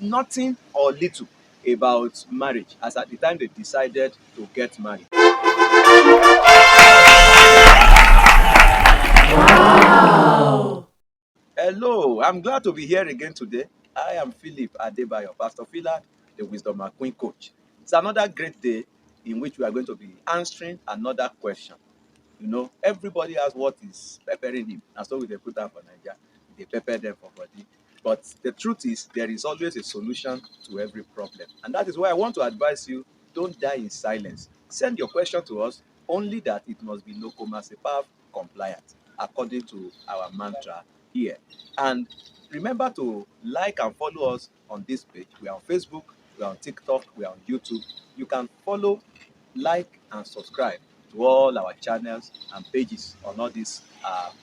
nothing or little about marriage as at the time they decided to get married. Hello, I'm glad to be here again today. I am Philip Adebayo, Pastor Philip, the WISDOMAQUINE coach. It's another great day in which we are going to be answering another question. You know, everybody has what is peppering him. And so we they put down for Nigeria, they pepper them for body. But the truth is, there is always a solution to every problem. And that is why I want to advise you, don't die in silence. Send your question to us, only that it must be no commercial compliant, according to our mantra here. And remember to like and follow us on this page. We are on Facebook, we are on TikTok, we are on YouTube. You can follow, like, and subscribe to all our channels and pages on all these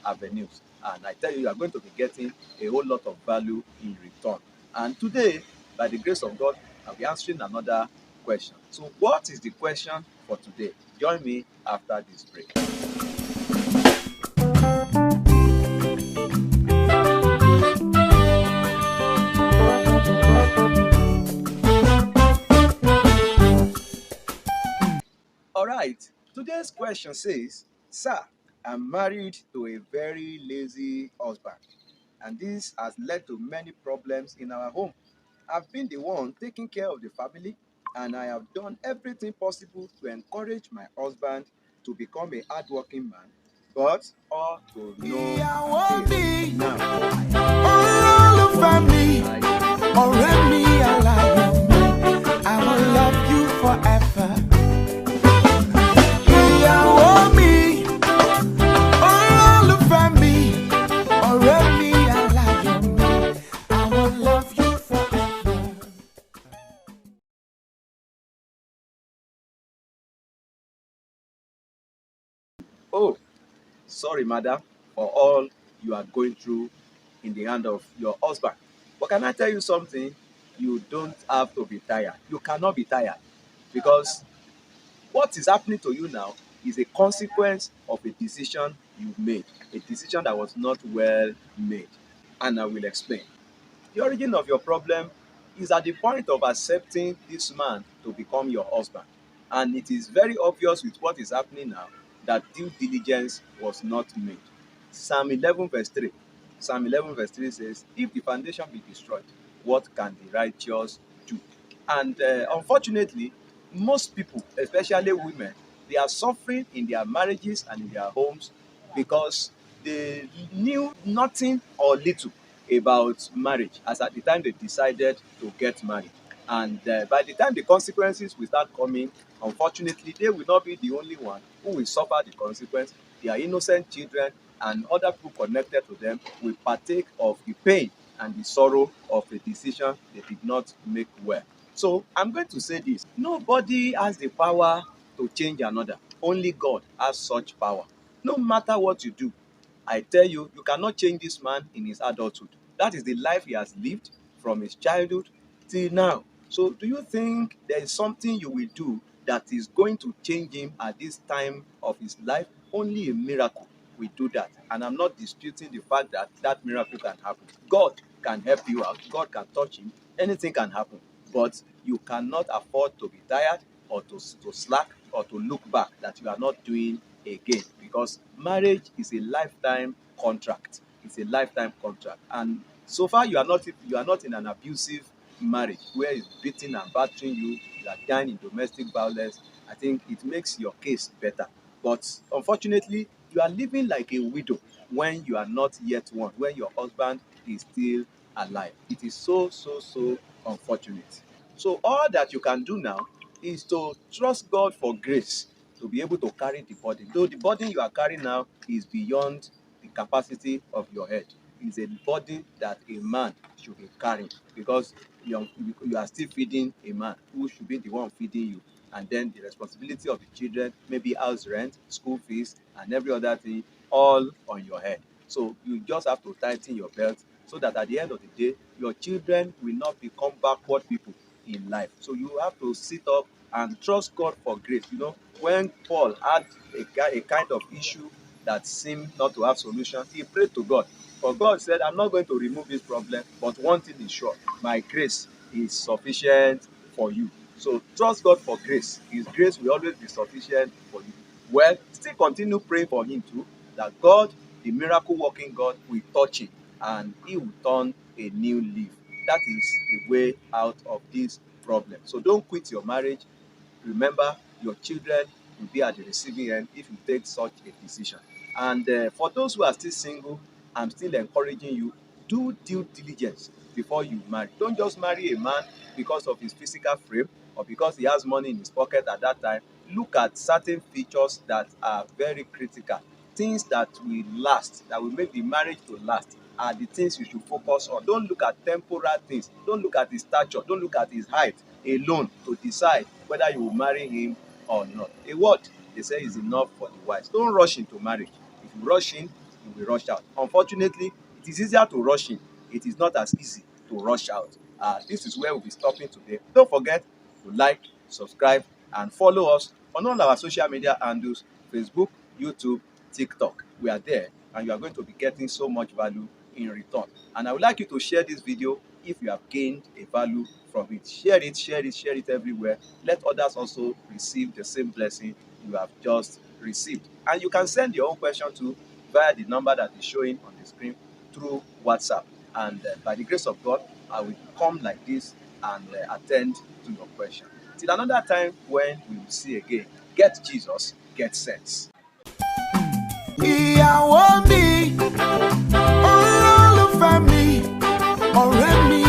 avenues. And I tell you, you are going to be getting a whole lot of value in return. And today, by the grace of God, I'll be answering another question. So, what is the question for today? Join me after this break. All right, today's question says, Sir, I'm married to a very lazy husband, and this has led to many problems in our home. I've been the one taking care of the family, and I have done everything possible to encourage my husband to become a hardworking man, but all to no avail. I will love you forever. Oh, sorry, madam, for all you are going through in the hand of your husband. But can I tell you something? You don't have to be tired. You cannot be tired because what is happening to you now is a consequence of a decision you made, a decision that was not well made. And I will explain. The origin of your problem is at the point of accepting this man to become your husband. And it is very obvious with what is happening now that due diligence was not made. Psalm 11 verse 3. Psalm 11 verse 3 says, if the foundation be destroyed, what can the righteous do? And unfortunately, most people, especially women, they are suffering in their marriages and in their homes because they knew nothing or little about marriage as at the time they decided to get married. And by the time the consequences will start coming, unfortunately, they will not be the only one who will suffer the consequence. Their innocent children and other people connected to them will partake of the pain and the sorrow of a decision they did not make well. So I'm going to say this: nobody has the power to change another. Only God has such power. No matter what you do, I tell you, you cannot change this man in his adulthood. That is the life he has lived from his childhood till now. So do you think there is something you will do that is going to change him at this time of his life? Only a miracle will do that. And I'm not disputing the fact that that miracle can happen. God can help you out. God can touch him. Anything can happen. But you cannot afford to be tired or to slack or to look back that you are not doing again, because marriage is a lifetime contract. It's a lifetime contract. And so far you are not in an abusive marriage where it's beating and battering you, you are dying in domestic violence. I think it makes your case better. But unfortunately, you are living like a widow when you are not yet one, when your husband is still alive. It is so unfortunate. So all that you can do now is to trust God for grace to be able to carry the burden. Though the burden you are carrying now is beyond the capacity of your head. It's a burden that a man should be carrying, because you are still feeding a man who should be the one feeding you. And then the responsibility of the children, maybe house rent, school fees, and every other thing, all on your head. So you just have to tighten your belt so that at the end of the day, your children will not become backward people in life. So you have to sit up and trust God for grace. You know, when Paul had a kind of issue that seemed not to have solution, he prayed to God. For God said, I'm not going to remove this problem, but one thing is sure, my grace is sufficient for you. So trust God for grace. His grace will always be sufficient for you. Well, still continue praying for him too, that God, the miracle working God, will touch him and he will turn a new leaf. That is the way out of this problem. So don't quit your marriage. Remember, your children will be at the receiving end if you take such a decision. And for those who are still single, I'm still encouraging you, do due diligence before you marry. Don't just marry a man because of his physical frame or because he has money in his pocket at that time. Look at certain features that are very critical. Things that will last, that will make the marriage to last, are the things you should focus on. Don't look at temporal things. Don't look at his stature. Don't look at his height alone to decide whether you will marry him or not. A word, they say, is enough for the wise. Don't rush into marriage. If you rush in, you will rush out. Unfortunately, it is easier to rush in. It is not as easy to rush out. This is where we'll be stopping today. Don't forget to like, subscribe, and follow us on all our social media handles: Facebook, YouTube, TikTok. We are there, and you are going to be getting so much value in return. And I would like you to share this video if you have gained a value from it. Share it, share it, share it everywhere. Let others also receive the same blessing you have just received. And you can send your own question to via the number that is showing on the screen through WhatsApp. And by the grace of God, I will come like this and attend to your question. Till another time when we will see again. Get Jesus, get sense. Ìyàwó mi, olólùfẹ́ mi, ọ̀rẹ́ mi.